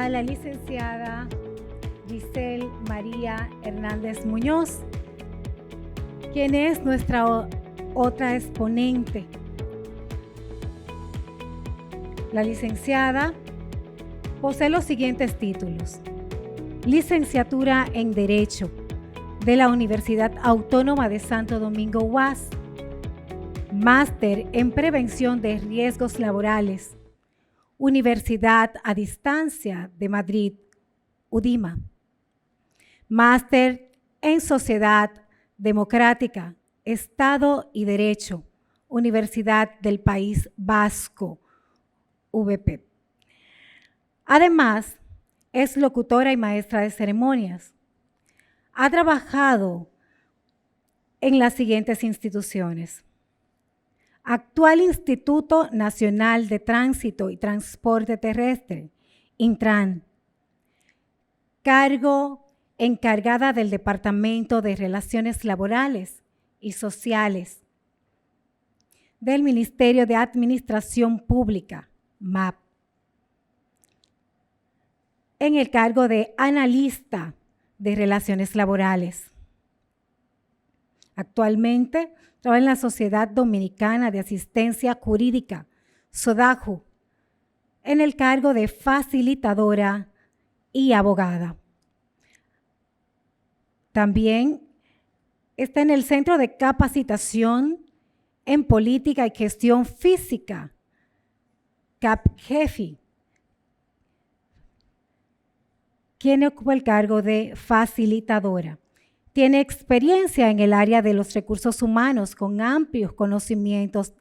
a la licenciada Giselle María Hernández Muñoz, quien es nuestra otra exponente. La licenciada posee los siguientes títulos: licenciatura en Derecho de la Universidad Autónoma de Santo Domingo UAS, máster en Prevención de Riesgos Laborales, Universidad a Distancia de Madrid, UDIMA, máster en Sociedad Democrática, Estado y Derecho, Universidad del País Vasco, VP. Además, es locutora y maestra de ceremonias. Ha trabajado en las siguientes instituciones: actual Instituto Nacional de Tránsito y Transporte Terrestre, Intran, cargo encargada del Departamento de Relaciones Laborales y Sociales del Ministerio de Administración Pública, MAP, en el cargo de analista de Relaciones Laborales. Actualmente trabaja en la Sociedad Dominicana de Asistencia Jurídica, SODAJU, en el cargo de facilitadora y abogada. También está en el Centro de Capacitación en Política y Gestión Física, CAPGEFI, quien ocupa el cargo de facilitadora. Tiene experiencia en el área de los recursos humanos con amplios conocimientos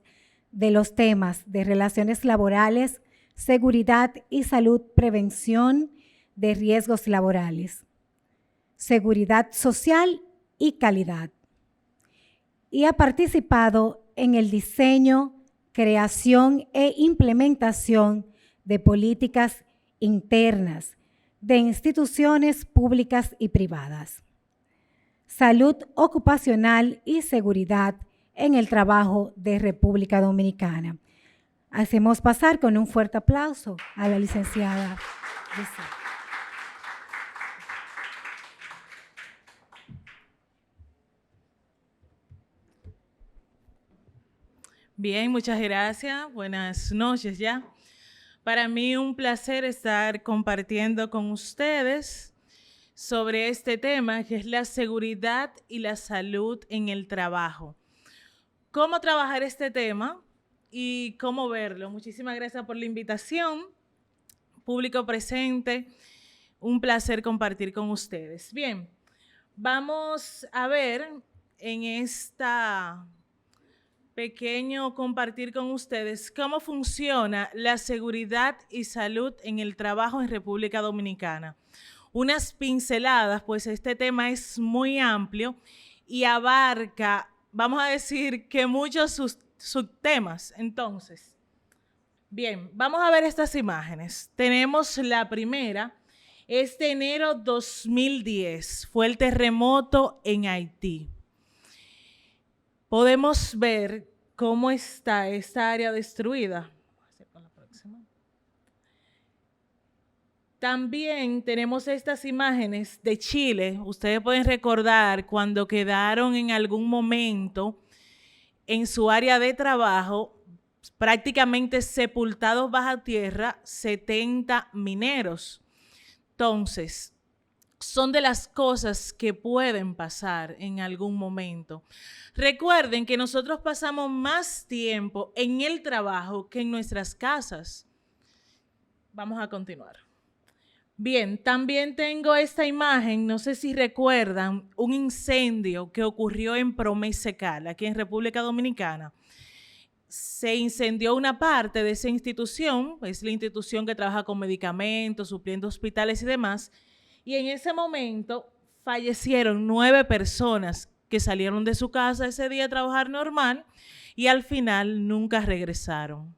de los temas de relaciones laborales, seguridad y salud, prevención de riesgos laborales, seguridad social y calidad. Y ha participado en el diseño, creación e implementación de políticas internas de instituciones públicas y privadas, salud ocupacional y seguridad en el trabajo de República Dominicana. Hacemos pasar con un fuerte aplauso a la licenciada Giselle. Bien, muchas gracias. Buenas noches ya. Para mí un placer estar compartiendo con ustedes sobre este tema que es la seguridad y la salud en el trabajo. ¿Cómo trabajar este tema y cómo verlo? Muchísimas gracias por la invitación. Público presente, un placer compartir con ustedes. Bien, vamos a ver en esta pequeño compartir con ustedes cómo funciona la seguridad y salud en el trabajo en República Dominicana. Unas pinceladas, pues este tema es muy amplio y abarca, vamos a decir, que muchos subtemas. Entonces, bien, vamos a ver estas imágenes. Tenemos la primera, es de enero 2010, fue el terremoto en Haití. Podemos ver cómo está esta área destruida. También tenemos estas imágenes de Chile. Ustedes pueden recordar cuando quedaron en algún momento en su área de trabajo prácticamente sepultados bajo tierra 70 mineros. Entonces, son de las cosas que pueden pasar en algún momento. Recuerden que nosotros pasamos más tiempo en el trabajo que en nuestras casas. Vamos a continuar. Bien, también tengo esta imagen, no sé si recuerdan, un incendio que ocurrió en Promesecal, aquí en República Dominicana. Se incendió una parte de esa institución, es la institución que trabaja con medicamentos, supliendo hospitales y demás, y en ese momento fallecieron 9 personas que salieron de su casa ese día a trabajar normal y al final nunca regresaron.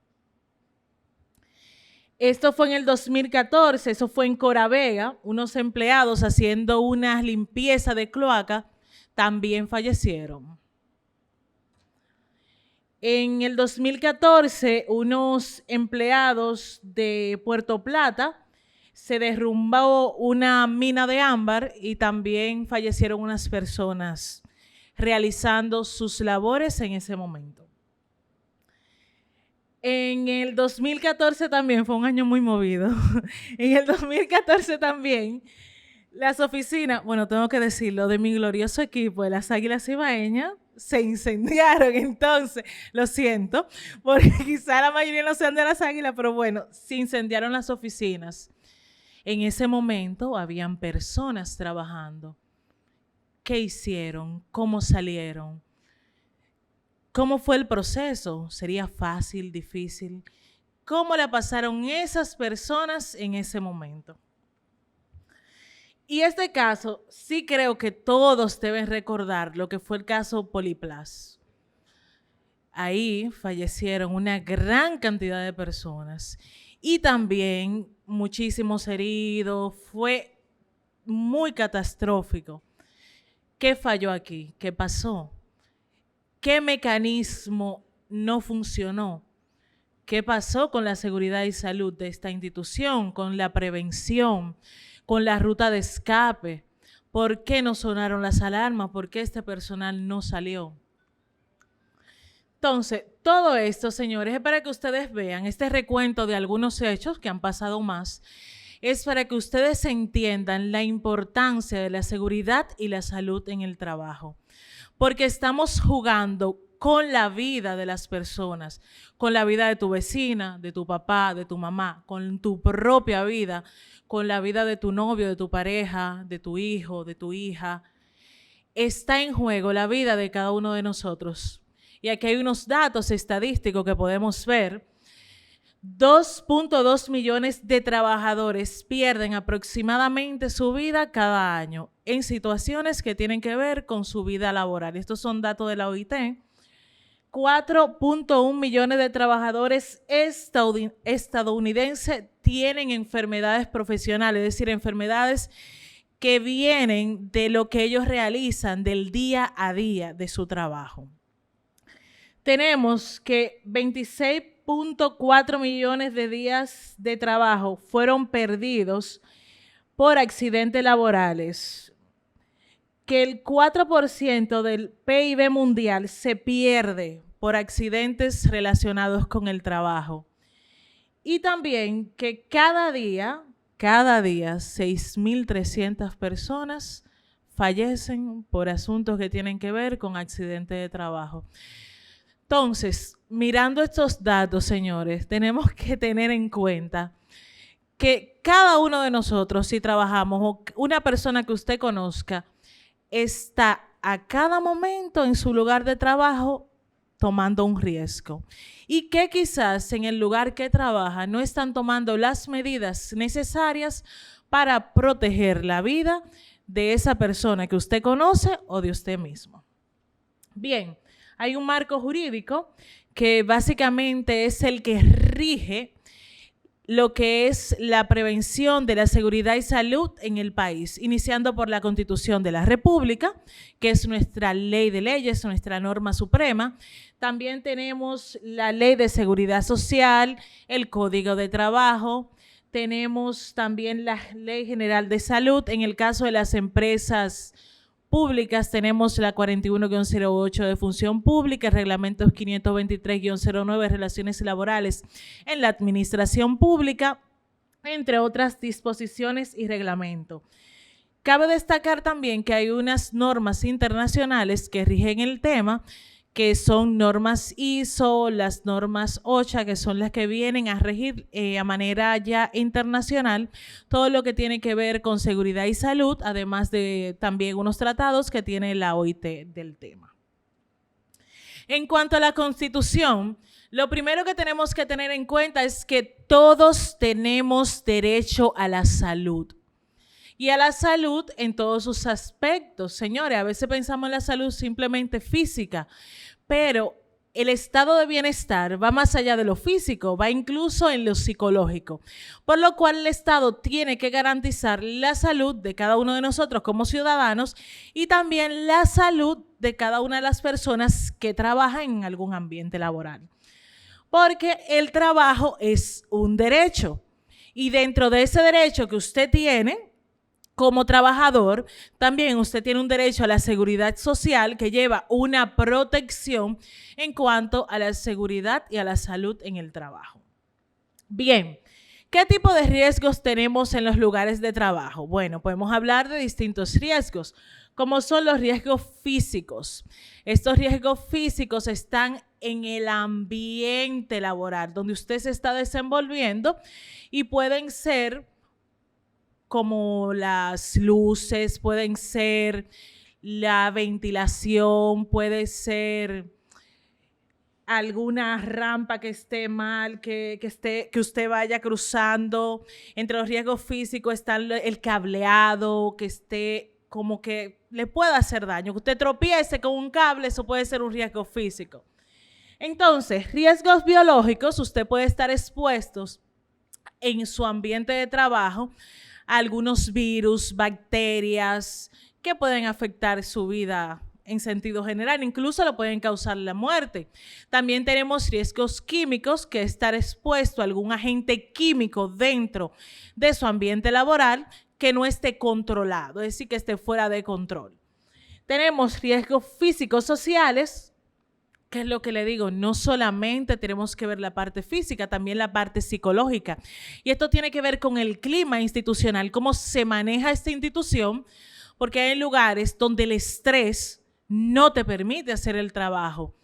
Esto fue en el 2014, eso fue en Coravega, unos empleados haciendo una limpieza de cloaca también fallecieron. En el 2014, unos empleados de Puerto Plata se derrumbó una mina de ámbar y también fallecieron unas personas realizando sus labores en ese momento. En el 2014 también, fue un año muy movido, en el 2014 también, las oficinas, bueno, tengo que decirlo, de mi glorioso equipo de las Águilas Cibaeñas se incendiaron. Entonces, lo siento, porque quizá la mayoría no sean de las Águilas, pero bueno, se incendiaron las oficinas. En ese momento habían personas trabajando. ¿Qué hicieron? ¿Cómo salieron? ¿Cómo fue el proceso? ¿Sería fácil, difícil? ¿Cómo la pasaron esas personas en ese momento? Y este caso, sí creo que todos deben recordar lo que fue el caso Poliplas. Ahí fallecieron una gran cantidad de personas y también muchísimos heridos. Fue muy catastrófico. ¿Qué falló aquí? ¿Qué pasó? ¿Qué mecanismo no funcionó? ¿Qué pasó con la seguridad y salud de esta institución, con la prevención, con la ruta de escape? ¿Por qué no sonaron las alarmas? ¿Por qué este personal no salió? Entonces, todo esto, señores, es para que ustedes vean este recuento de algunos hechos que han pasado más. Es para que ustedes entiendan la importancia de la seguridad y la salud en el trabajo. Porque estamos jugando con la vida de las personas, con la vida de tu vecina, de tu papá, de tu mamá, con tu propia vida, con la vida de tu novio, de tu pareja, de tu hijo, de tu hija. Está en juego la vida de cada uno de nosotros. Y aquí hay unos datos estadísticos que podemos ver. 2.2 millones de trabajadores pierden aproximadamente su vida cada año en situaciones que tienen que ver con su vida laboral. Estos son datos de la OIT. 4.1 millones de trabajadores estadounidenses tienen enfermedades profesionales, es decir, enfermedades que vienen de lo que ellos realizan del día a día de su trabajo. Tenemos que 26.4 millones de días de trabajo fueron perdidos por accidentes laborales, que el 4% del PIB mundial se pierde por accidentes relacionados con el trabajo. Y también que cada día 6.300 personas fallecen por asuntos que tienen que ver con accidentes de trabajo. Entonces, mirando estos datos, señores, tenemos que tener en cuenta que cada uno de nosotros, si trabajamos, o una persona que usted conozca, está a cada momento en su lugar de trabajo tomando un riesgo. Y que quizás en el lugar que trabaja no están tomando las medidas necesarias para proteger la vida de esa persona que usted conoce o de usted mismo. Bien. Hay un marco jurídico que básicamente es el que rige lo que es la prevención de la seguridad y salud en el país, iniciando por la Constitución de la República, que es nuestra ley de leyes, nuestra norma suprema. También tenemos la Ley de Seguridad Social, el Código de Trabajo. Tenemos también la Ley General de Salud. En el caso de las empresas públicas tenemos la 41-08 de función pública, reglamentos 523-09 de relaciones laborales en la administración pública, entre otras disposiciones y reglamentos. Cabe destacar también que hay unas normas internacionales que rigen el tema, que son normas ISO, las normas OSHA, que son las que vienen a regir a manera ya internacional todo lo que tiene que ver con seguridad y salud, además de también unos tratados que tiene la OIT del tema. En cuanto a la Constitución, lo primero que tenemos que tener en cuenta es que todos tenemos derecho a la salud. Y a la salud en todos sus aspectos. Señores, a veces pensamos en la salud simplemente física, pero el estado de bienestar va más allá de lo físico, va incluso en lo psicológico. Por lo cual el Estado tiene que garantizar la salud de cada uno de nosotros como ciudadanos y también la salud de cada una de las personas que trabajan en algún ambiente laboral. Porque el trabajo es un derecho. Y dentro de ese derecho que usted tiene como trabajador, también usted tiene un derecho a la seguridad social que lleva una protección en cuanto a la seguridad y a la salud en el trabajo. Bien, ¿qué tipo de riesgos tenemos en los lugares de trabajo? Bueno, podemos hablar de distintos riesgos, como son los riesgos físicos. Estos riesgos físicos están en el ambiente laboral, donde usted se está desenvolviendo, y pueden ser como las luces, pueden ser la ventilación, puede ser alguna rampa que esté mal, que usted vaya cruzando. Entre los riesgos físicos está el cableado, que esté como que le pueda hacer daño. Que usted tropiece con un cable, eso puede ser un riesgo físico. Entonces, riesgos biológicos, usted puede estar expuestos en su ambiente de trabajo a algunos virus, bacterias que pueden afectar su vida en sentido general, incluso lo pueden causar la muerte. También tenemos riesgos químicos, que estar expuesto a algún agente químico dentro de su ambiente laboral que no esté controlado, es decir, que esté fuera de control. Tenemos riesgos físicos sociales, que es lo que le digo, no solamente tenemos que ver la parte física, también la parte psicológica. Y esto tiene que ver con el clima institucional, cómo se maneja esta institución, porque hay lugares donde el estrés no te permite hacer el trabajo,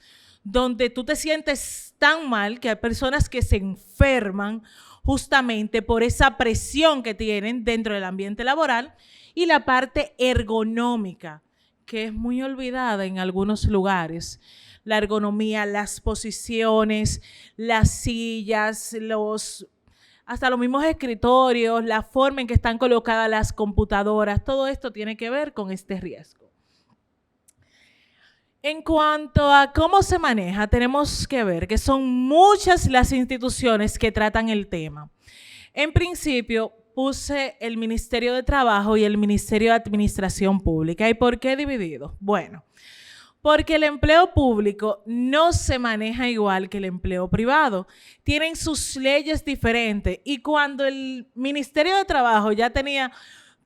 donde tú te sientes tan mal que hay personas que se enferman justamente por esa presión que tienen dentro del ambiente laboral, y la parte ergonómica, que es muy olvidada en algunos lugares. La ergonomía, las posiciones, las sillas, hasta los mismos escritorios, la forma en que están colocadas las computadoras, todo esto tiene que ver con este riesgo. En cuanto a cómo se maneja, tenemos que ver que son muchas las instituciones que tratan el tema. En principio, puse el Ministerio de Trabajo y el Ministerio de Administración Pública. ¿Y por qué dividido? Bueno, porque el empleo público no se maneja igual que el empleo privado. Tienen sus leyes diferentes, y cuando el Ministerio de Trabajo ya tenía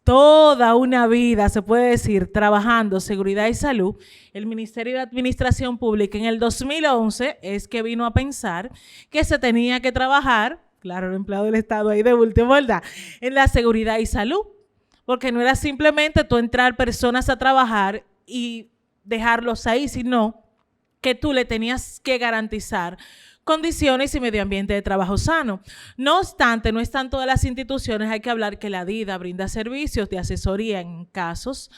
toda una vida, se puede decir, trabajando seguridad y salud, el Ministerio de Administración Pública en el 2011 es que vino a pensar que se tenía que trabajar, claro, el empleado del Estado ahí de última, ¿verdad?, en la seguridad y salud, porque no era simplemente tú entrar personas a trabajar y dejarlos ahí, sino que tú le tenías que garantizar condiciones y medio ambiente de trabajo sano. No obstante, no están todas las instituciones, hay que hablar que la DIDA brinda servicios de asesoría en casos,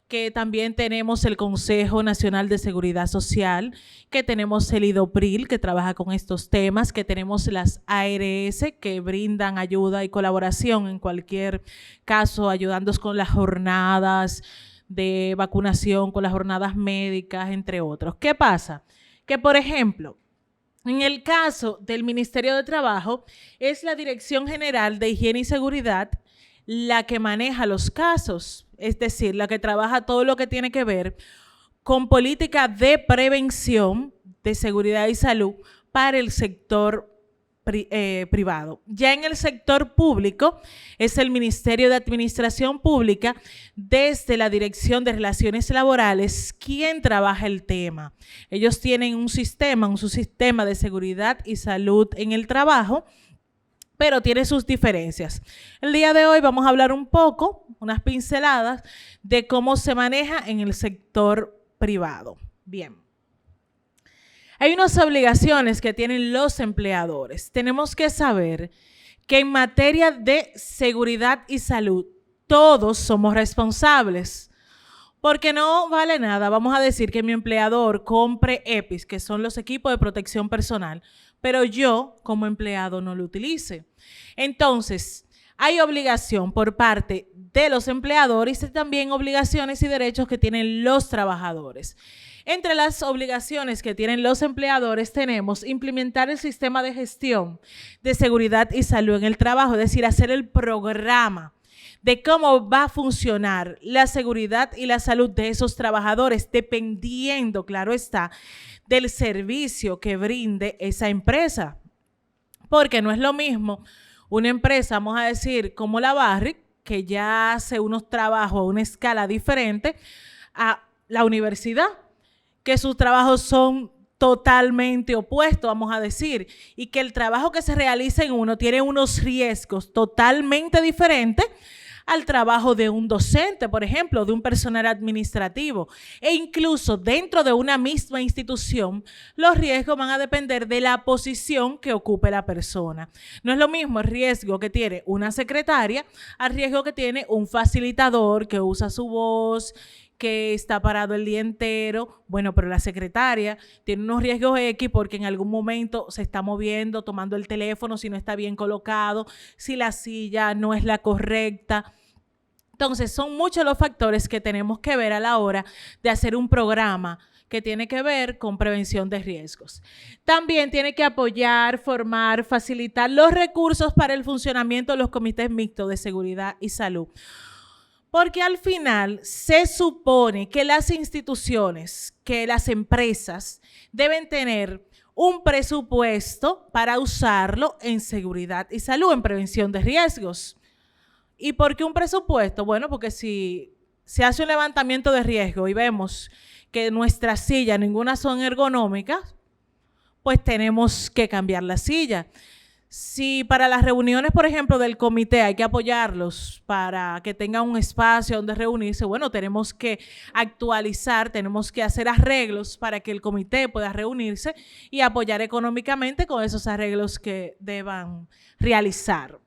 que también tenemos el Consejo Nacional de Seguridad Social, que tenemos el IDOPRIL, que trabaja con estos temas, que tenemos las ARS, que brindan ayuda y colaboración en cualquier caso, ayudándonos con las jornadas de vacunación, con las jornadas médicas, entre otros. ¿Qué pasa? Que, por ejemplo, en el caso del Ministerio de Trabajo, es la Dirección General de Higiene y Seguridad la que maneja los casos, es decir, la que trabaja todo lo que tiene que ver con política de prevención de seguridad y salud para el sector privado. Ya en el sector público es el Ministerio de Administración Pública, desde la Dirección de Relaciones Laborales, quien trabaja el tema. Ellos tienen un subsistema de seguridad y salud en el trabajo, pero tiene sus diferencias. El día de hoy vamos a hablar un poco, unas pinceladas, de cómo se maneja en el sector privado. Bien. Hay unas obligaciones que tienen los empleadores. Tenemos que saber que en materia de seguridad y salud, todos somos responsables. Porque no vale nada, vamos a decir que mi empleador compre EPIs, que son los equipos de protección personal, pero yo como empleado no lo utilice. Entonces, hay obligación por parte de los empleadores y también obligaciones y derechos que tienen los trabajadores. Entre las obligaciones que tienen los empleadores tenemos implementar el sistema de gestión de seguridad y salud en el trabajo, es decir, hacer el programa de cómo va a funcionar la seguridad y la salud de esos trabajadores, dependiendo, claro está, del servicio que brinde esa empresa. Porque no es lo mismo una empresa, vamos a decir, como la Barrick, que ya hace unos trabajos a una escala diferente a la universidad, que sus trabajos son totalmente opuestos, vamos a decir, y que el trabajo que se realiza en uno tiene unos riesgos totalmente diferentes al trabajo de un docente, por ejemplo, de un personal administrativo. E incluso dentro de una misma institución, los riesgos van a depender de la posición que ocupe la persona. No es lo mismo el riesgo que tiene una secretaria al riesgo que tiene un facilitador que usa su voz, que está parado el día entero. Bueno, pero la secretaria tiene unos riesgos X porque en algún momento se está moviendo, tomando el teléfono, si no está bien colocado, si la silla no es la correcta. Entonces, son muchos los factores que tenemos que ver a la hora de hacer un programa que tiene que ver con prevención de riesgos. También tiene que apoyar, formar, facilitar los recursos para el funcionamiento de los comités mixtos de seguridad y salud. Porque al final se supone que las instituciones, que las empresas deben tener un presupuesto para usarlo en seguridad y salud, en prevención de riesgos. ¿Y por qué un presupuesto? Bueno, porque si se hace un levantamiento de riesgo y vemos que nuestras sillas ninguna son ergonómicas, pues tenemos que cambiar la silla. Si para las reuniones, por ejemplo, del comité hay que apoyarlos para que tengan un espacio donde reunirse, bueno, tenemos que actualizar, tenemos que hacer arreglos para que el comité pueda reunirse y apoyar económicamente con esos arreglos que deban realizar.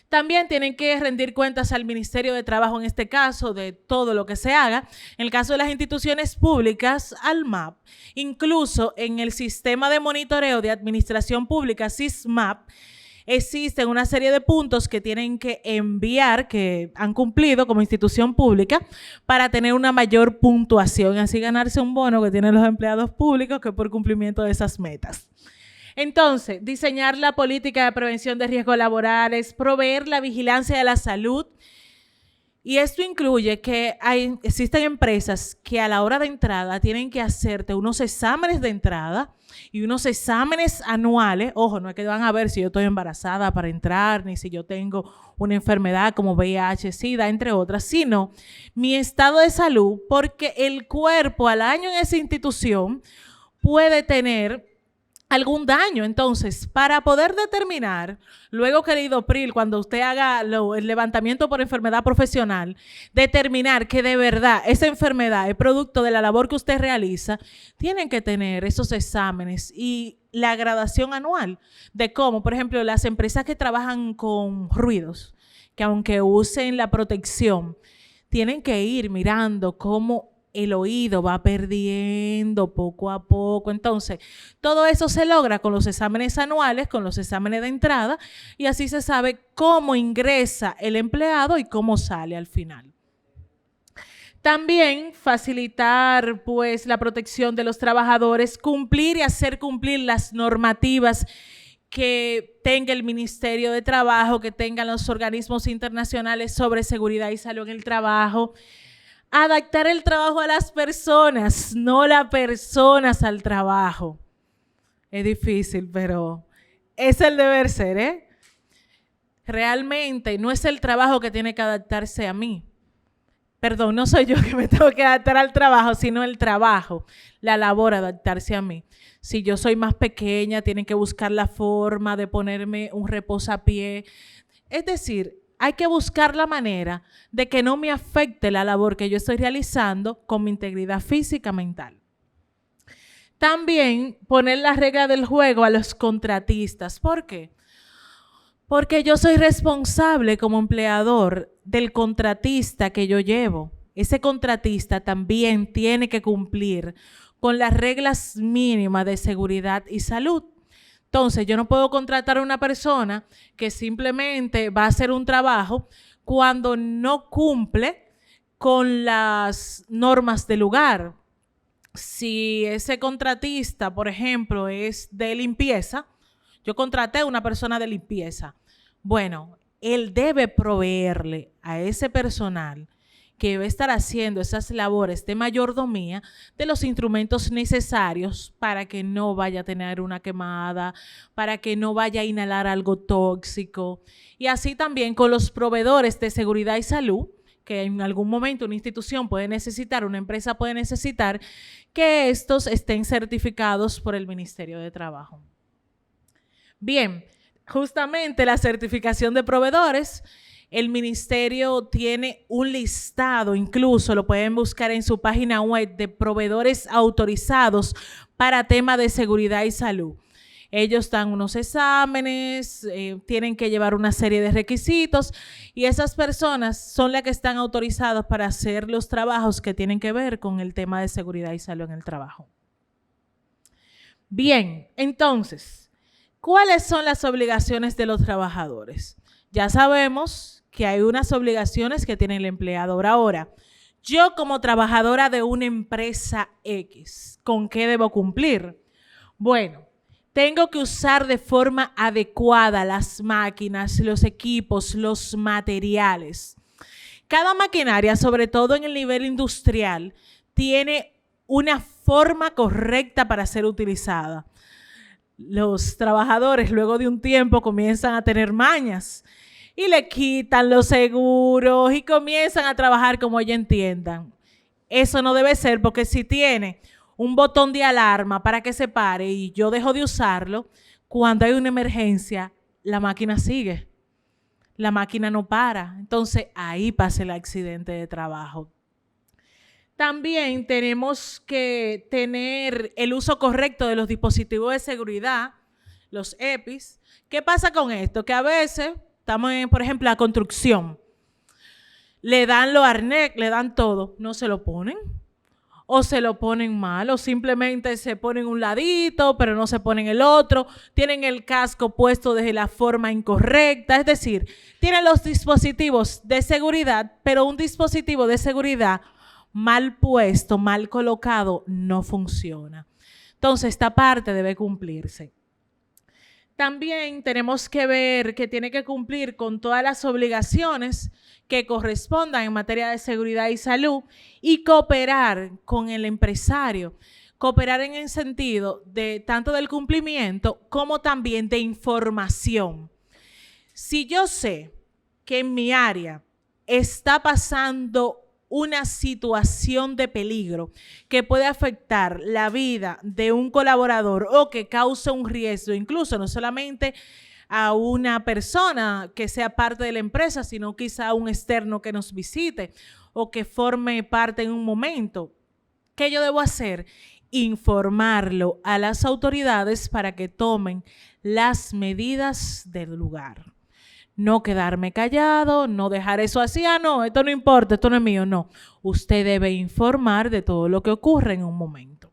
También tienen que rendir cuentas al Ministerio de Trabajo, en este caso, de todo lo que se haga. En el caso de las instituciones públicas, al MAP. Incluso en el sistema de monitoreo de administración pública, SISMAP, existen una serie de puntos que tienen que enviar, que han cumplido como institución pública, para tener una mayor puntuación y así ganarse un bono que tienen los empleados públicos que por cumplimiento de esas metas. Entonces, diseñar la política de prevención de riesgos laborales, proveer la vigilancia de la salud. Y esto incluye que existen empresas que a la hora de entrada tienen que hacerte unos exámenes de entrada y unos exámenes anuales. Ojo, no es que van a ver si yo estoy embarazada para entrar, ni si yo tengo una enfermedad como VIH, SIDA, entre otras, sino mi estado de salud, porque el cuerpo al año en esa institución puede tener algún daño. Entonces, para poder determinar, luego que el IDOPRIL, cuando usted haga el levantamiento por enfermedad profesional, determinar que de verdad esa enfermedad es producto de la labor que usted realiza, tienen que tener esos exámenes y la gradación anual de cómo, por ejemplo, las empresas que trabajan con ruidos, que aunque usen la protección, tienen que ir mirando cómo el oído va perdiendo poco a poco. Entonces, todo eso se logra con los exámenes anuales, con los exámenes de entrada, y así se sabe cómo ingresa el empleado y cómo sale al final. También facilitar, pues, la protección de los trabajadores, cumplir y hacer cumplir las normativas que tenga el Ministerio de Trabajo, que tengan los organismos internacionales sobre seguridad y salud en el trabajo. Adaptar el trabajo a las personas, no las personas al trabajo. Es difícil, pero es el deber ser, ¿eh? Realmente no es el trabajo que tiene que adaptarse a mí. Perdón, no soy yo que me tengo que adaptar al trabajo, sino el trabajo, la labor, adaptarse a mí. Si yo soy más pequeña, tienen que buscar la forma de ponerme un reposapié. Es decir, hay que buscar la manera de que no me afecte la labor que yo estoy realizando con mi integridad física, mental. También poner la regla del juego a los contratistas. ¿Por qué? Porque yo soy responsable como empleador del contratista que yo llevo. Ese contratista también tiene que cumplir con las reglas mínimas de seguridad y salud. Entonces, yo no puedo contratar a una persona que simplemente va a hacer un trabajo cuando no cumple con las normas del lugar. Si ese contratista, por ejemplo, es de limpieza, yo contraté a una persona de limpieza. Bueno, él debe proveerle a ese personal que debe estar haciendo esas labores de mayordomía de los instrumentos necesarios para que no vaya a tener una quemada, para que no vaya a inhalar algo tóxico. Y así también con los proveedores de seguridad y salud, que en algún momento una institución puede necesitar, una empresa puede necesitar, que estos estén certificados por el Ministerio de Trabajo. Bien, justamente la certificación de proveedores, el ministerio tiene un listado, incluso lo pueden buscar en su página web, de proveedores autorizados para temas de seguridad y salud. Ellos dan unos exámenes, tienen que llevar una serie de requisitos y esas personas son las que están autorizadas para hacer los trabajos que tienen que ver con el tema de seguridad y salud en el trabajo. Bien, entonces, ¿cuáles son las obligaciones de los trabajadores? Ya sabemos que hay unas obligaciones que tiene el empleador. Ahora, yo como trabajadora de una empresa X, ¿con qué debo cumplir? Bueno, tengo que usar de forma adecuada las máquinas, los equipos, los materiales. Cada maquinaria, sobre todo en el nivel industrial, tiene una forma correcta para ser utilizada. Los trabajadores luego de un tiempo comienzan a tener mañas y le quitan los seguros y comienzan a trabajar como ellos entiendan. Eso no debe ser, porque si tiene un botón de alarma para que se pare y yo dejo de usarlo, cuando hay una emergencia, la máquina sigue. La máquina no para. Entonces, ahí pasa el accidente de trabajo. También tenemos que tener el uso correcto de los dispositivos de seguridad, los EPIs. ¿Qué pasa con esto? Que a veces estamos en, por ejemplo, la construcción. Le dan los arnés, le dan todo, no se lo ponen. O se lo ponen mal, o simplemente se ponen un ladito, pero no se ponen el otro. Tienen el casco puesto de la forma incorrecta. Es decir, tienen los dispositivos de seguridad, pero un dispositivo de seguridad mal puesto, mal colocado, no funciona. Entonces, esta parte debe cumplirse. También tenemos que ver que tiene que cumplir con todas las obligaciones que correspondan en materia de seguridad y salud y cooperar con el empresario. Cooperar en el sentido de tanto del cumplimiento como también de información. Si yo sé que en mi área está pasando una situación de peligro que puede afectar la vida de un colaborador o que cause un riesgo, incluso no solamente a una persona que sea parte de la empresa, sino quizá a un externo que nos visite o que forme parte en un momento. ¿Qué yo debo hacer? Informarlo a las autoridades para que tomen las medidas del lugar. No quedarme callado, no dejar eso así, no, esto no importa, esto no es mío, no. Usted debe informar de todo lo que ocurre en un momento.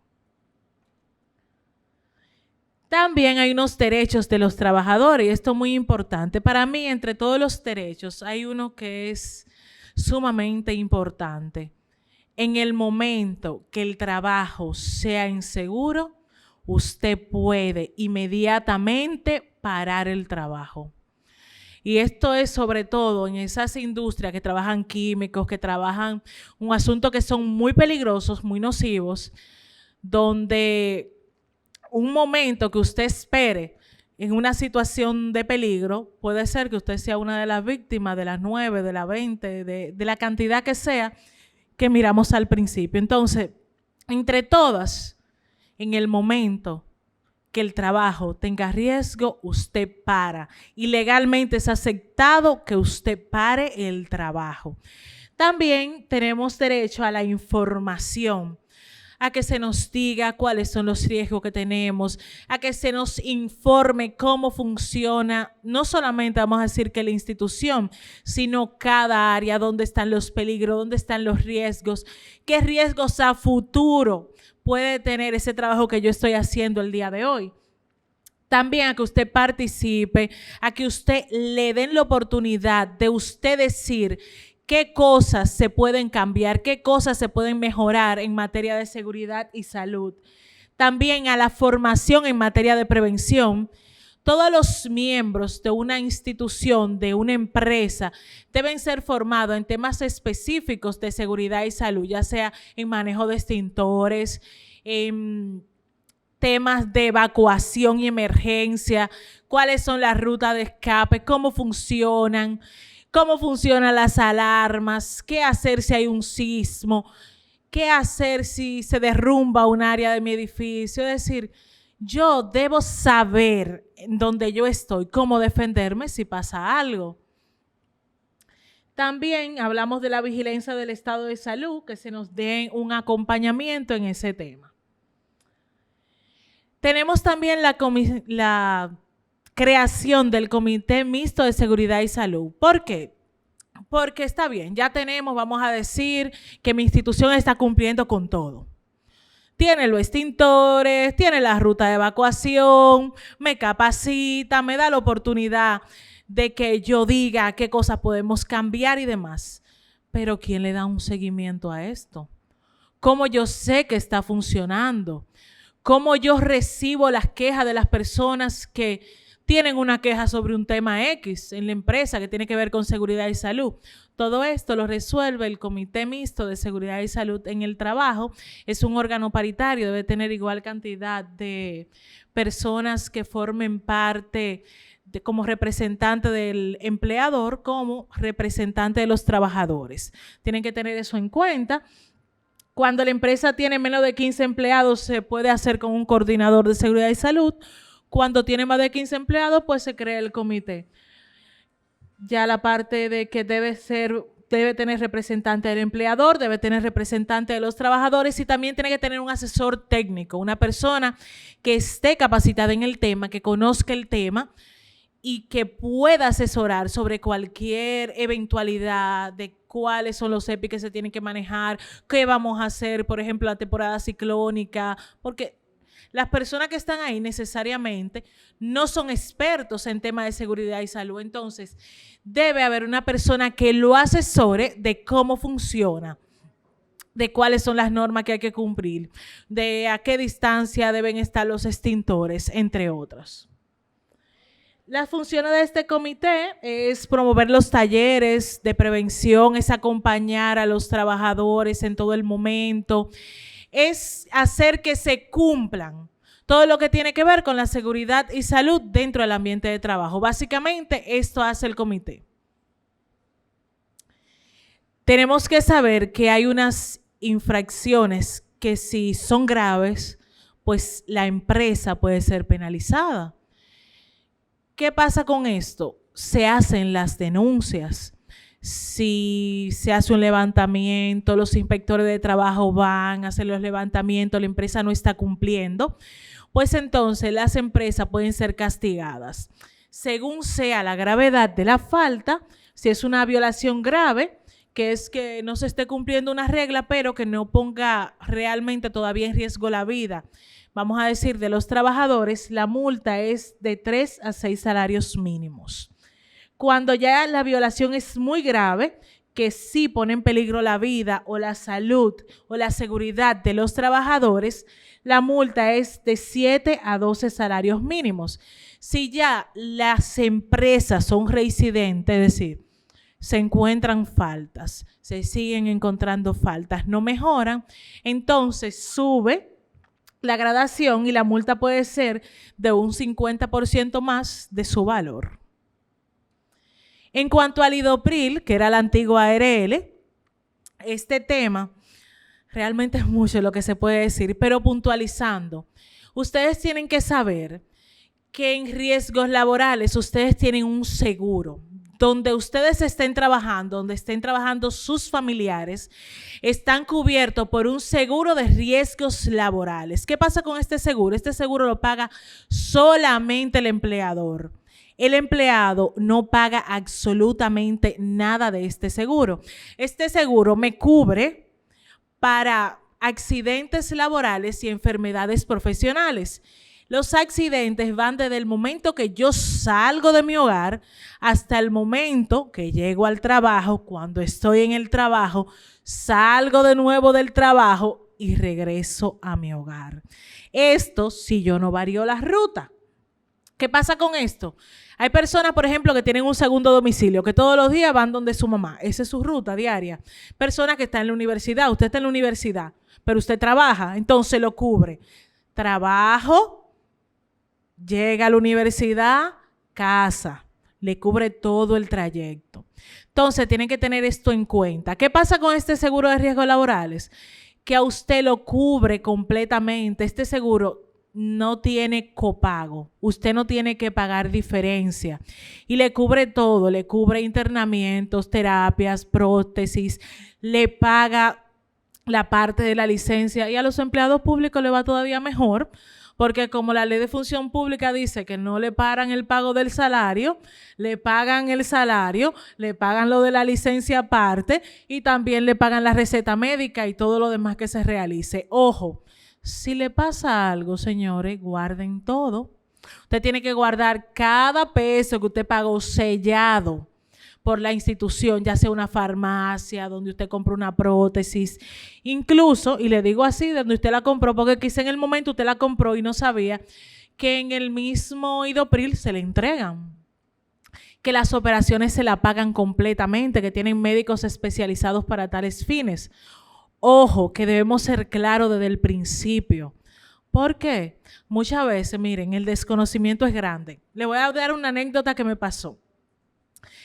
También hay unos derechos de los trabajadores, y esto es muy importante. Para mí, entre todos los derechos, hay uno que es sumamente importante. En el momento que el trabajo sea inseguro, usted puede inmediatamente parar el trabajo. Y esto es sobre todo en esas industrias que trabajan químicos, que trabajan un asunto que son muy peligrosos, muy nocivos, donde un momento que usted espere en una situación de peligro, puede ser que usted sea una de las víctimas de las 9, de las 20, de la cantidad que sea que miramos al principio. Entonces, entre todas, en el momento que el trabajo tenga riesgo, usted para. Y legalmente es aceptado que usted pare el trabajo. También tenemos derecho a la información, a que se nos diga cuáles son los riesgos que tenemos, a que se nos informe cómo funciona, no solamente vamos a decir que la institución, sino cada área, dónde están los peligros, dónde están los riesgos, qué riesgos a futuro puede tener ese trabajo que yo estoy haciendo el día de hoy. También a que usted participe, a que usted le den la oportunidad de usted decir qué cosas se pueden cambiar, qué cosas se pueden mejorar en materia de seguridad y salud. También a la formación en materia de prevención, Todos los miembros de una institución, de una empresa, deben ser formados en temas específicos de seguridad y salud, ya sea en manejo de extintores, en temas de evacuación y emergencia, cuáles son las rutas de escape, cómo funcionan las alarmas, qué hacer si hay un sismo, qué hacer si se derrumba un área de mi edificio. Es decir, yo debo saber en dónde yo estoy, cómo defenderme si pasa algo. También hablamos de la vigilancia del estado de salud, que se nos dé un acompañamiento en ese tema. Tenemos también la creación del Comité Mixto de Seguridad y Salud. ¿Por qué? Porque está bien, ya tenemos, vamos a decir, que mi institución está cumpliendo con todo. Tiene los extintores, tiene la ruta de evacuación, me capacita, me da la oportunidad de que yo diga qué cosas podemos cambiar y demás. Pero ¿quién le da un seguimiento a esto? ¿Cómo yo sé que está funcionando? ¿Cómo yo recibo las quejas de las personas que tienen una queja sobre un tema X en la empresa que tiene que ver con seguridad y salud? Todo esto lo resuelve el Comité Mixto de Seguridad y Salud en el Trabajo. Es un órgano paritario, debe tener igual cantidad de personas que formen parte como representante del empleador como representante de los trabajadores. Tienen que tener eso en cuenta. Cuando la empresa tiene menos de 15 empleados, se puede hacer con un coordinador de seguridad y salud. Cuando tiene más de 15 empleados, pues se crea el comité. Ya la parte de que debe tener representante del empleador, debe tener representante de los trabajadores y también tiene que tener un asesor técnico, una persona que esté capacitada en el tema, que conozca el tema y que pueda asesorar sobre cualquier eventualidad de cuáles son los EPI que se tienen que manejar, qué vamos a hacer, por ejemplo, la temporada ciclónica, porque las personas que están ahí necesariamente no son expertos en temas de seguridad y salud. Entonces, debe haber una persona que lo asesore de cómo funciona, de cuáles son las normas que hay que cumplir, de a qué distancia deben estar los extintores, entre otros. Las funciones de este comité es promover los talleres de prevención, es acompañar a los trabajadores en todo el momento, es hacer que se cumplan todo lo que tiene que ver con la seguridad y salud dentro del ambiente de trabajo. Básicamente, esto hace el comité. Tenemos que saber que hay unas infracciones que si son graves, pues la empresa puede ser penalizada. ¿Qué pasa con esto? Se hacen las denuncias. Si se hace un levantamiento, los inspectores de trabajo van a hacer los levantamientos, la empresa no está cumpliendo, pues entonces las empresas pueden ser castigadas. Según sea la gravedad de la falta, si es una violación grave, que es que no se esté cumpliendo una regla, pero que no ponga realmente todavía en riesgo la vida, vamos a decir, de los trabajadores, la multa es de 3 a 6 salarios mínimos. Cuando ya la violación es muy grave, que sí pone en peligro la vida o la salud o la seguridad de los trabajadores, la multa es de 7 a 12 salarios mínimos. Si ya las empresas son reincidentes, es decir, se encuentran faltas, se siguen encontrando faltas, no mejoran, entonces sube la gradación y la multa puede ser de un 50% más de su valor. En cuanto al IDOPRIL, que era la antigua ARL, este tema realmente es mucho lo que se puede decir, pero puntualizando, ustedes tienen que saber que en riesgos laborales ustedes tienen un seguro. Donde ustedes estén trabajando, donde estén trabajando sus familiares, están cubiertos por un seguro de riesgos laborales. ¿Qué pasa con este seguro? Este seguro lo paga solamente el empleador. El empleado no paga absolutamente nada de este seguro. Este seguro me cubre para accidentes laborales y enfermedades profesionales. Los accidentes van desde el momento que yo salgo de mi hogar hasta el momento que llego al trabajo. Cuando estoy en el trabajo, salgo de nuevo del trabajo y regreso a mi hogar. Esto si yo no varío la ruta. ¿Qué pasa con esto? Hay personas, por ejemplo, que tienen un segundo domicilio, que todos los días van donde su mamá. Esa es su ruta diaria. Personas que están en la universidad. Usted está en la universidad, pero usted trabaja, entonces lo cubre. Trabajo, llega a la universidad, casa. Le cubre todo el trayecto. Entonces, tienen que tener esto en cuenta. ¿Qué pasa con este seguro de riesgos laborales? Que a usted lo cubre completamente. Este seguro no tiene copago. Usted no tiene que pagar diferencia. Y le cubre todo. Le cubre internamientos, terapias, prótesis. Le paga la parte de la licencia. Y a los empleados públicos le va todavía mejor. Porque como la ley de función pública dice que no le paran el pago del salario, le pagan el salario, le pagan lo de la licencia aparte y también le pagan la receta médica y todo lo demás que se realice. Ojo, si le pasa algo, señores, guarden todo. Usted tiene que guardar cada peso que usted pagó sellado por la institución, ya sea una farmacia, donde usted compró una prótesis, incluso, y le digo así, donde usted la compró, porque quizá en el momento usted la compró y no sabía que en el mismo Idopril se le entregan, que las operaciones se la pagan completamente, que tienen médicos especializados para tales fines. Ojo, que debemos ser claros desde el principio. ¿Por qué? Muchas veces, miren, el desconocimiento es grande. Le voy a dar una anécdota que me pasó.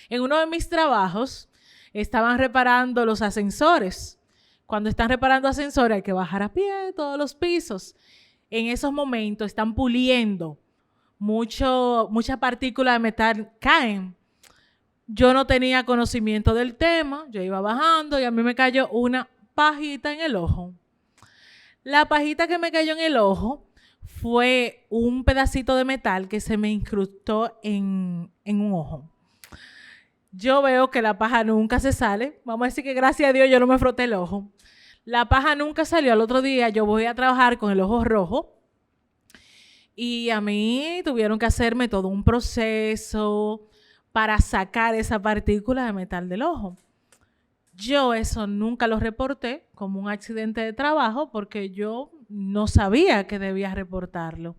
En uno de mis trabajos estaban reparando los ascensores. Cuando están reparando ascensores hay que bajar a pie todos los pisos. En esos momentos están puliendo. Mucha partícula de metal caen. Yo no tenía conocimiento del tema. Yo iba bajando y a mí me cayó una pajita en el ojo. La pajita que me cayó en el ojo fue un pedacito de metal que se me incrustó en un ojo. Yo veo que la paja nunca se sale. Vamos a decir que gracias a Dios yo no me froté el ojo. La paja nunca salió. Al otro día yo voy a trabajar con el ojo rojo. Y a mí tuvieron que hacerme todo un proceso para sacar esa partícula de metal del ojo. Yo eso nunca lo reporté como un accidente de trabajo porque yo no sabía que debía reportarlo.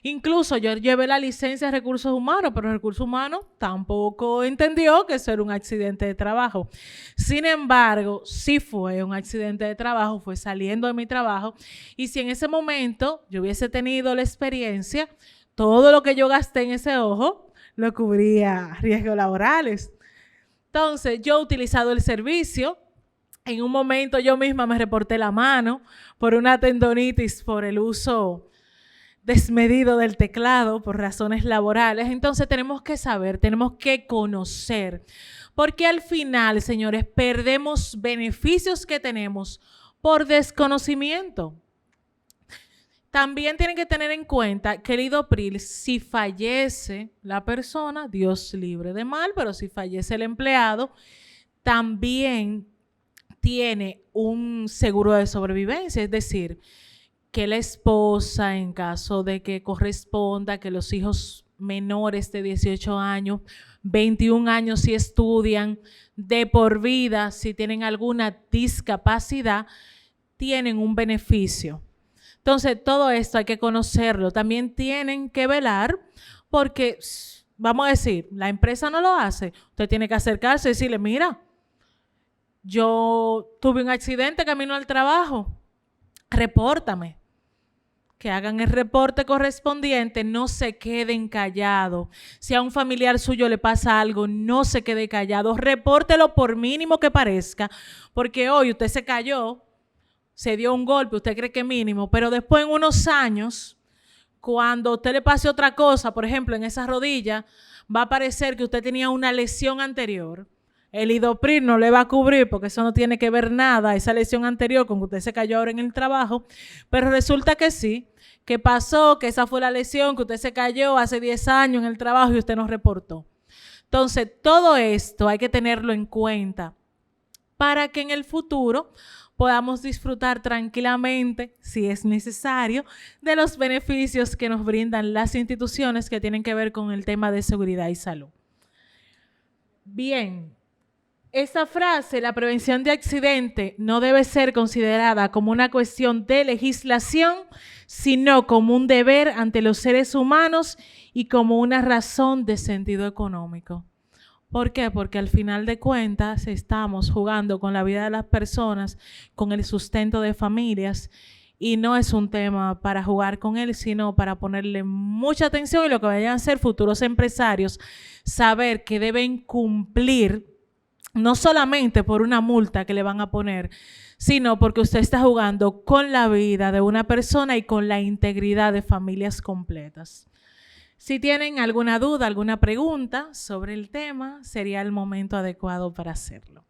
Incluso yo llevé la licencia de recursos humanos, pero recursos humanos tampoco entendió que eso era un accidente de trabajo. Sin embargo, sí fue un accidente de trabajo, fue saliendo de mi trabajo. Y si en ese momento yo hubiese tenido la experiencia, todo lo que yo gasté en ese ojo lo cubría riesgos laborales. Entonces, yo he utilizado el servicio. En un momento yo misma me reporté la mano por una tendonitis por el uso desmedido del teclado por razones laborales. Entonces tenemos que saber, tenemos que conocer, porque al final, señores, perdemos beneficios que tenemos por desconocimiento. También tienen que tener en cuenta que el Idopril, si fallece la persona, Dios libre de mal, pero si fallece el empleado, también tiene un seguro de sobrevivencia, es decir, que la esposa, en caso de que corresponda, que los hijos menores de 18 años, 21 años si estudian, de por vida, si tienen alguna discapacidad, tienen un beneficio. Entonces, todo esto hay que conocerlo. También tienen que velar porque, vamos a decir, la empresa no lo hace. Usted tiene que acercarse y decirle, mira, yo tuve un accidente camino al trabajo, repórtame. Que hagan el reporte correspondiente, no se queden callados. Si a un familiar suyo le pasa algo, no se quede callado. Repórtelo por mínimo que parezca, porque hoy usted se cayó, se dio un golpe, usted cree que es mínimo, pero después en unos años, cuando a usted le pase otra cosa, por ejemplo, en esa rodilla, va a parecer que usted tenía una lesión anterior. El Idopril no le va a cubrir porque eso no tiene que ver nada, esa lesión anterior con que usted se cayó ahora en el trabajo, pero resulta que sí, que pasó, que esa fue la lesión, que usted se cayó hace 10 años en el trabajo y usted no reportó. Entonces, todo esto hay que tenerlo en cuenta para que en el futuro podamos disfrutar tranquilamente, si es necesario, de los beneficios que nos brindan las instituciones que tienen que ver con el tema de seguridad y salud. Bien. esa frase, la prevención de accidentes, no debe ser considerada como una cuestión de legislación, sino como un deber ante los seres humanos y como una razón de sentido económico. ¿Por qué? Porque al final de cuentas estamos jugando con la vida de las personas, con el sustento de familias, y no es un tema para jugar con él, sino para ponerle mucha atención y lo que vayan a ser futuros empresarios, saber que deben cumplir no solamente por una multa que le van a poner, sino porque usted está jugando con la vida de una persona y con la integridad de familias completas. Si tienen alguna duda, alguna pregunta sobre el tema, sería el momento adecuado para hacerlo.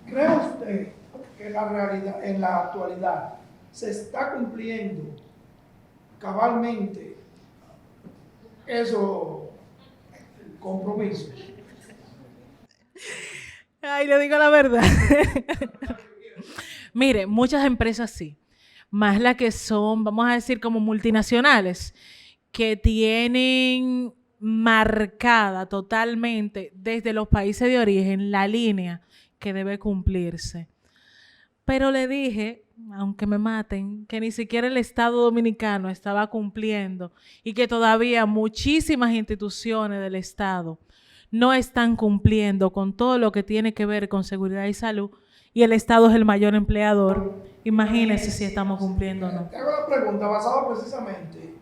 ¿Cree usted que la realidad, en la actualidad se está cumpliendo cabalmente esos compromisos? Ay, le digo la verdad. Mire, muchas empresas sí, más las que son, vamos a decir, como multinacionales, que tienen marcada totalmente desde los países de origen la línea que debe cumplirse. Pero le dije, aunque me maten, que ni siquiera el Estado Dominicano estaba cumpliendo y que todavía muchísimas instituciones del Estado no están cumpliendo con todo lo que tiene que ver con seguridad y salud, y el Estado es el mayor empleador. Imagínense si estamos cumpliendo o no. Te hago una pregunta basada precisamente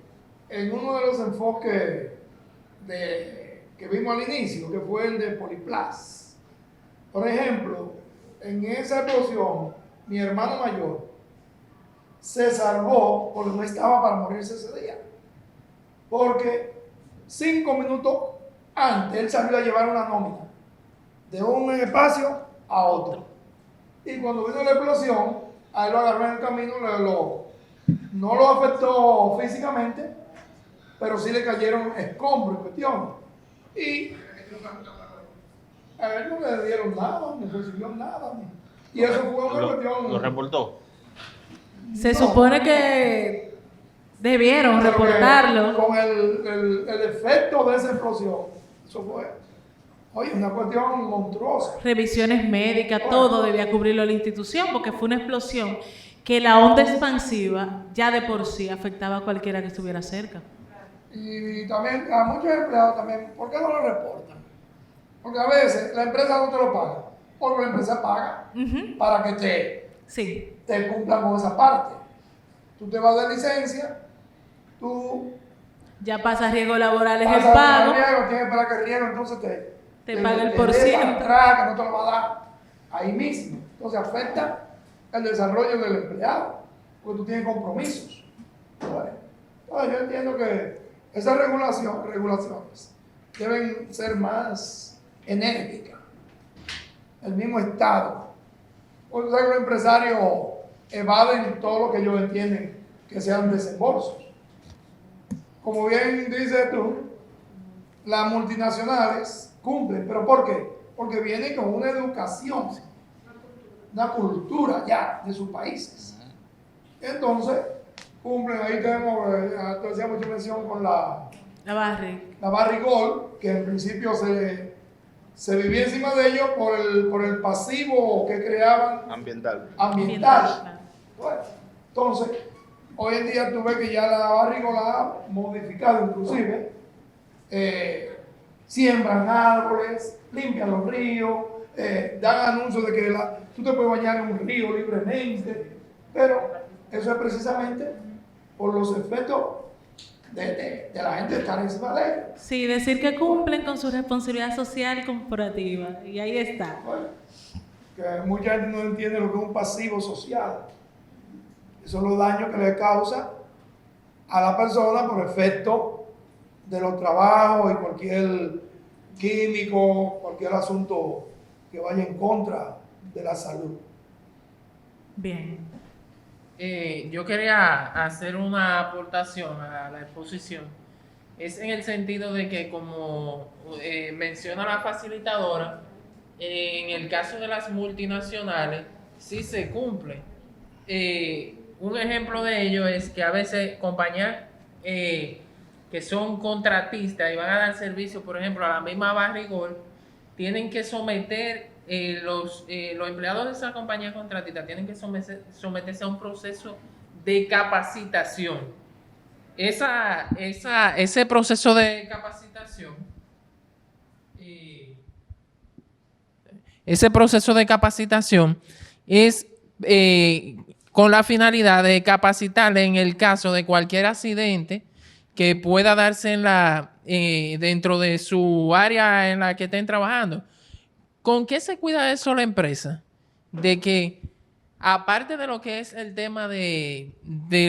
en uno de los enfoques que vimos al inicio, que fue el de Poliplas. Por ejemplo, en esa explosión, mi hermano mayor se salvó porque no estaba para morirse ese día. Porque 5 minutos antes él salió a llevar una nómina de un espacio a otro. Y cuando vino la explosión, a él lo agarró en el camino, no lo afectó físicamente, pero sí le cayeron escombros en cuestión. Y a él no le dieron nada, no recibió nada. Y eso fue una cuestión. ¿Lo reportó? Se supone que debieron reportarlo. Con el efecto de esa explosión, eso fue, oye, una cuestión monstruosa. Revisiones médicas, todo debía cubrirlo la institución, porque fue una explosión que la onda expansiva ya de por sí afectaba a cualquiera que estuviera cerca. Y también a muchos empleados también, ¿por qué no lo reportan? Porque a veces la empresa no te lo paga, porque la empresa paga para que te cumplan con esa parte. Tú te vas de licencia, tú ya pasa riesgos laborales el pasas pago, riesgo, tienes que esperar que el riesgo, entonces te paga el te por ciento. atrás, que no te lo va a dar ahí mismo. Entonces afecta el desarrollo del empleado, porque tú tienes compromisos. Bueno, entonces yo entiendo que esas regulaciones deben ser más enérgicas. El mismo Estado. Porque los empresarios evaden todo lo que ellos entienden que sean desembolsos. Como bien dices tú, las multinacionales cumplen, ¿pero por qué? Porque vienen con una educación, una cultura ya de sus países. Entonces, cumplen, ahí tenemos, te hacía mucha mención con la Barrigol, que en principio se vivía encima de ellos por el pasivo que creaban ambiental. Bueno, entonces, hoy en día tú ves que ya la Barrigol ha modificado inclusive, siembran árboles, limpian los ríos, dan anuncios de que tú te puedes bañar en un río libremente, pero eso es precisamente por los efectos de la gente estar encima de ellos. Sí, decir que cumplen con su responsabilidad social corporativa, y ahí está. Bueno, que mucha gente no entiende lo que es un pasivo social. Esos son los daños que le causa a la persona por efecto de los trabajos y cualquier químico, cualquier asunto que vaya en contra de la salud. Bien. Yo quería hacer una aportación a la exposición. Es en el sentido de que, como menciona la facilitadora, en el caso de las multinacionales sí se cumple. Un ejemplo de ello es que a veces compañías que son contratistas y van a dar servicio, por ejemplo, a la misma Barrigol, tienen que someter, los empleados de esa compañía contratista tienen que someterse a un proceso de capacitación. Ese proceso de capacitación, es con la finalidad de capacitarle en el caso de cualquier accidente que pueda darse dentro de su área en la que estén trabajando. ¿Con qué se cuida eso la empresa? De que, aparte de lo que es el tema de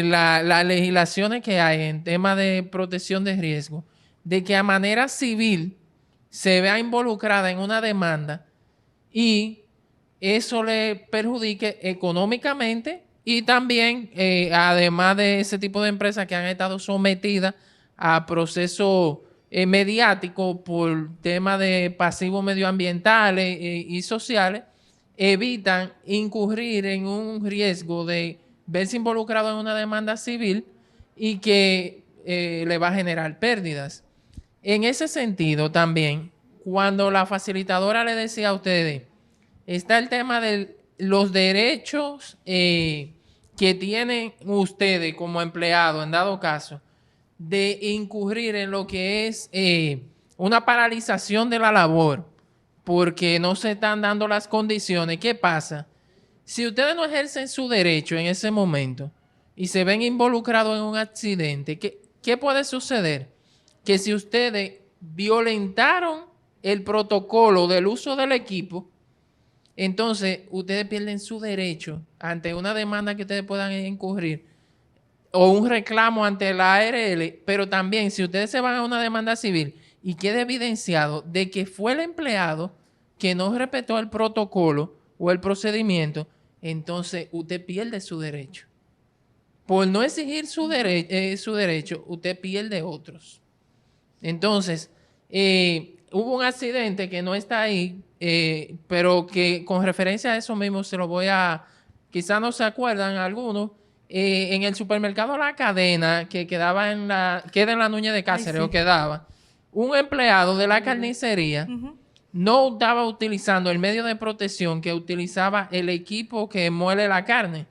las legislaciones que hay en tema de protección de riesgo, de que a manera civil se vea involucrada en una demanda y eso le perjudique económicamente y también, además de ese tipo de empresas que han estado sometidas a procesos mediáticos por temas de pasivos medioambientales y sociales, evitan incurrir en un riesgo de verse involucrado en una demanda civil y que le va a generar pérdidas. En ese sentido también, cuando la facilitadora le decía a ustedes, está el tema de los derechos que tienen ustedes como empleados, en dado caso, de incurrir en lo que es una paralización de la labor, porque no se están dando las condiciones. ¿Qué pasa? Si ustedes no ejercen su derecho en ese momento y se ven involucrados en un accidente, ¿qué puede suceder? Que si ustedes violentaron el protocolo del uso del equipo, entonces ustedes pierden su derecho ante una demanda que ustedes puedan incurrir o un reclamo ante la ARL, pero también si ustedes se van a una demanda civil y queda evidenciado de que fue el empleado que no respetó el protocolo o el procedimiento, entonces usted pierde su derecho. Por no exigir su derecho, usted pierde otros. Entonces, hubo un accidente que no está ahí, pero que con referencia a eso mismo se lo voy a, quizás no se acuerdan algunos, en el supermercado La Cadena, que queda en la Núñez de Cáceres, Ay, sí. o quedaba, un empleado de la carnicería no estaba utilizando el medio de protección que utilizaba el equipo que muele la carne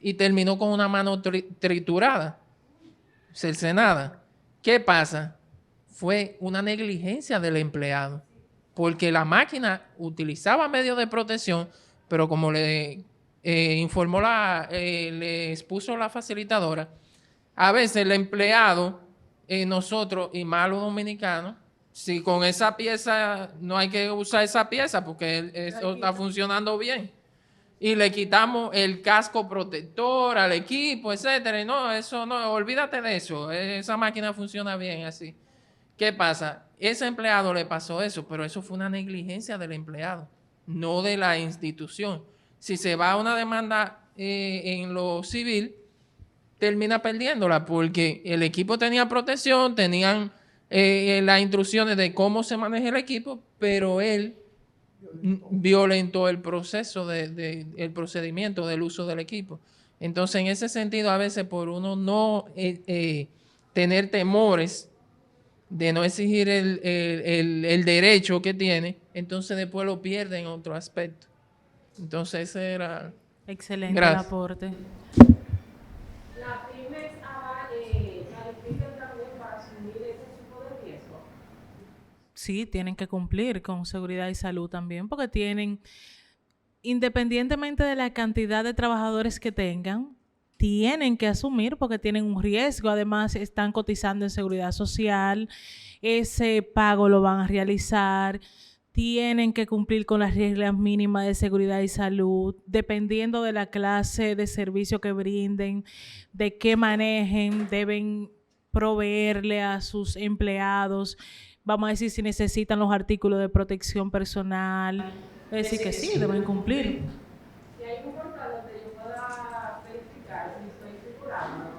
y terminó con una mano triturada, cercenada. ¿Qué pasa? Fue una negligencia del empleado, porque la máquina utilizaba medios de protección, pero como le informó le expuso la facilitadora, a veces el empleado, nosotros y más los dominicanos, si con esa pieza no hay que usar esa pieza porque eso está funcionando bien, y le quitamos el casco protector al equipo, etcétera, y no, eso no, olvídate de eso, esa máquina funciona bien así. ¿Qué pasa? Ese empleado le pasó eso, pero eso fue una negligencia del empleado, no de la institución. Si se va a una demanda en lo civil, termina perdiéndola porque el equipo tenía protección, tenían las instrucciones de cómo se maneja el equipo, pero él violentó el proceso el procedimiento del uso del equipo. Entonces, en ese sentido, a veces por uno no tener temores de no exigir el derecho que tiene, entonces después lo pierde en otro aspecto. Entonces, ese era... Excelente Gracias. el aporte. ¿Las pymes califican también para asumir ese tipo de riesgo? Sí, tienen que cumplir con seguridad y salud también, porque tienen, independientemente de la cantidad de trabajadores que tengan, tienen que asumir porque tienen un riesgo. Además, están cotizando en seguridad social, ese pago lo van a realizar, tienen que cumplir con las reglas mínimas de seguridad y salud, dependiendo de la clase de servicio que brinden, de qué manejen, deben proveerle a sus empleados. Vamos a decir si necesitan los artículos de protección personal, es decir que sí, deben cumplir. Si hay un portal donde yo pueda verificar si estoy figurando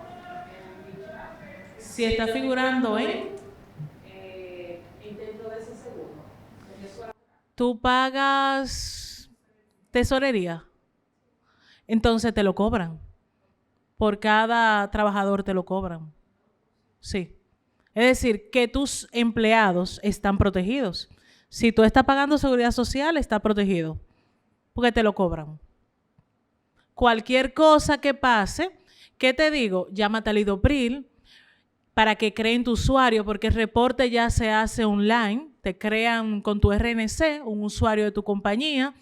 en dicha, Si está figurando dentro de ese seguro. tú pagas tesorería, entonces te lo cobran. Por cada trabajador te lo cobran. Sí. Es decir, que tus empleados están protegidos. Si tú estás pagando seguridad social, está protegido, porque te lo cobran. Cualquier cosa que pase, ¿qué te digo? Llámate al Lidopril para que creen tu usuario, porque el reporte ya se hace online, te crean con tu RNC un usuario de tu compañía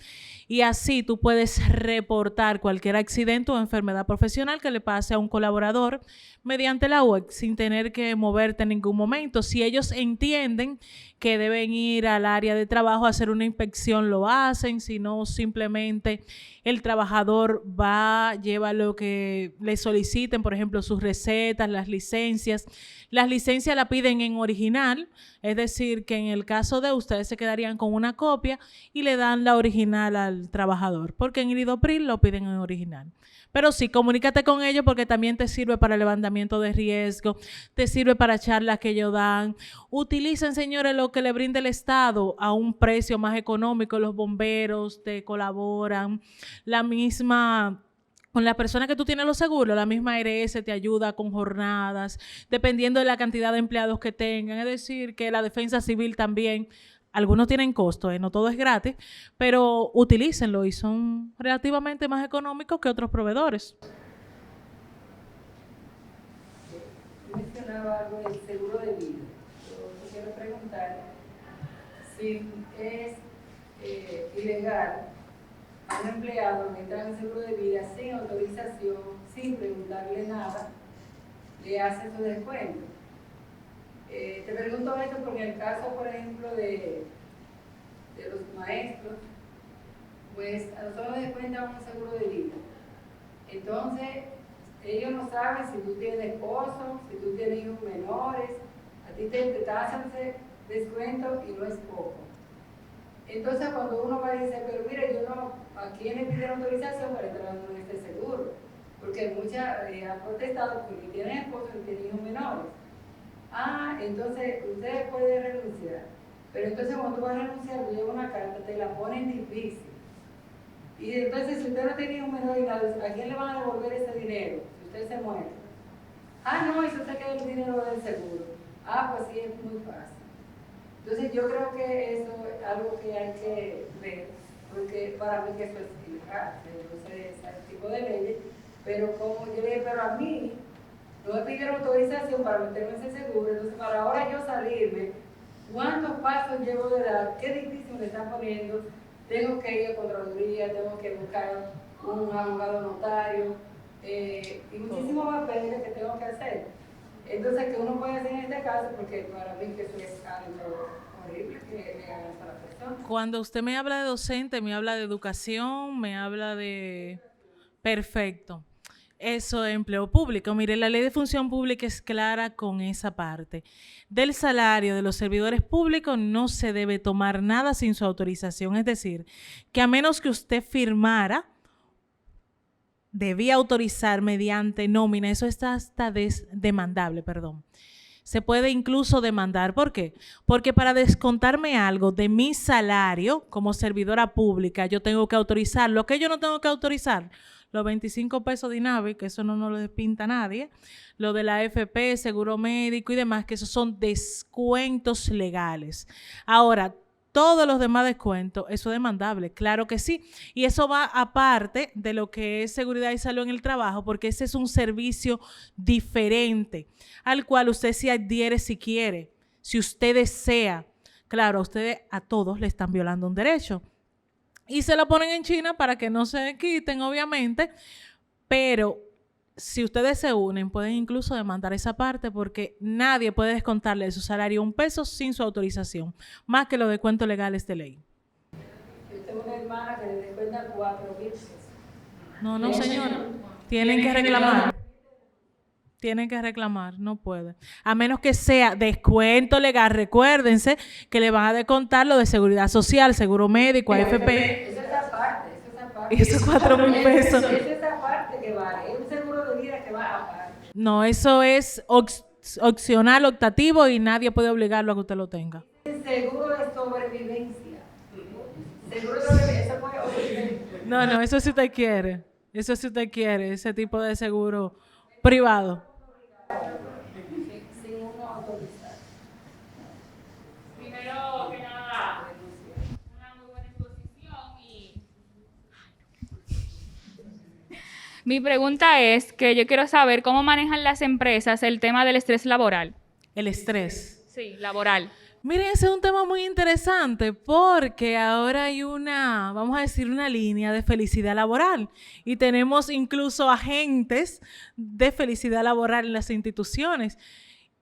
y así tú puedes reportar cualquier accidente o enfermedad profesional que le pase a un colaborador mediante la web sin tener que moverte en ningún momento. Si ellos entienden que deben ir al área de trabajo a hacer una inspección, lo hacen, si no simplemente el trabajador va, lleva lo que le soliciten, por ejemplo, sus recetas, las licencias. Las licencias la piden en original, es decir, que en el caso de ustedes se quedarían con una copia y le dan la original al trabajador, porque en el Lidopril lo piden en original. Pero sí, comunícate con ellos porque también te sirve para el levantamiento de riesgo, te sirve para charlas que ellos dan. Utilicen, señores, lo que le brinda el Estado a un precio más económico. Los bomberos te colaboran, la misma... Con la persona que tú tienes los seguros, la misma ARS te ayuda con jornadas, dependiendo de la cantidad de empleados que tengan. Es decir, que la defensa civil también, algunos tienen costo, no todo es gratis, pero utilícenlo y son relativamente más económicos que otros proveedores. Mencionaba algo del seguro de vida. Yo quiero preguntar si es ilegal a un empleado que entra en el seguro de vida sin autorización, sin preguntarle nada, le hace su descuento. Te pregunto esto porque en el caso, por ejemplo, de los maestros, pues a nosotros nos descuentan un seguro de vida. Entonces, ellos no saben si tú tienes esposo, si tú tienes hijos menores, a ti te hacen ese descuento y no es poco. Entonces, cuando uno va y dice, pero mire, yo no, ¿a quién le piden autorización para entrar en este seguro? Porque muchas han protestado porque tienen esposos y tienen hijos menores. Ah, entonces usted puede renunciar. Pero entonces cuando tú vas a renunciar, tú llevas una carta, te la ponen difícil. Y entonces, si usted no tiene hijos menores, ¿a quién le van a devolver ese dinero? Si usted se muere. Ah, no, eso se queda el dinero del seguro. Ah, pues sí, es muy fácil. Entonces yo creo que eso es algo que hay que ver, porque para mí que eso es ilegal, no sé ese tipo de leyes, pero como yo dije, pero a mí no me pidieron autorización para meterme en ese seguro, entonces para ahora yo salirme, ¿cuántos pasos llevo de dar? Qué difícil me están poniendo, tengo que ir a Contraloría, tengo que buscar un abogado notario, y muchísimos papeles que tengo que hacer. Entonces, ¿qué uno puede hacer en este caso? Porque para mí que eso es algo horrible que le hagan a la persona. Cuando usted me habla de docente, me habla de educación, me habla de... Perfecto. Eso es empleo público. Mire, la ley de función pública es clara con esa parte. Del salario de los servidores públicos no se debe tomar nada sin su autorización. Es decir, que a menos que usted firmara, debía autorizar mediante nómina, eso está hasta demandable, perdón. Se puede incluso demandar. ¿Por qué? Porque para descontarme algo de mi salario como servidora pública, yo tengo que autorizar. Lo que yo no tengo que autorizar, los 25 pesos de INAVI, que eso no lo despinta a nadie, lo de la AFP, seguro médico y demás, que esos son descuentos legales. Ahora, todos los demás descuentos, eso es demandable, claro que sí. Y eso va aparte de lo que es seguridad y salud en el trabajo, porque ese es un servicio diferente al cual usted se adhiere si quiere, si usted desea. Claro, a ustedes a todos le están violando un derecho. Y se lo ponen en China para que no se quiten, obviamente, pero si ustedes se unen, pueden incluso demandar esa parte porque nadie puede descontarle de su salario un peso sin su autorización, más que los descuentos legales de ley. Yo tengo una hermana que le descuentan 4.000 pesos. No, señora. Tienen que reclamar. Tienen que reclamar, no puede. A menos que sea descuento legal, recuérdense que le van a descontar lo de seguridad social, seguro médico, AFP. Eso es aparte, Y esos 4.000 pesos. Eso es aparte que vale, es un seguro de vida que va aparte. No, eso es opcional, optativo y nadie puede obligarlo a que usted lo tenga. Seguro de sobrevivencia. Seguro de sobrevivencia, eso puede sobrevivencia. No, eso si usted quiere. Eso si usted quiere, ese tipo de seguro privado. Sin uno autorizar. Mi pregunta es que yo quiero saber cómo manejan las empresas el tema del estrés laboral. El estrés. Sí, laboral. Miren, ese es un tema muy interesante porque ahora hay vamos a decir, una línea de felicidad laboral y tenemos incluso agentes de felicidad laboral en las instituciones.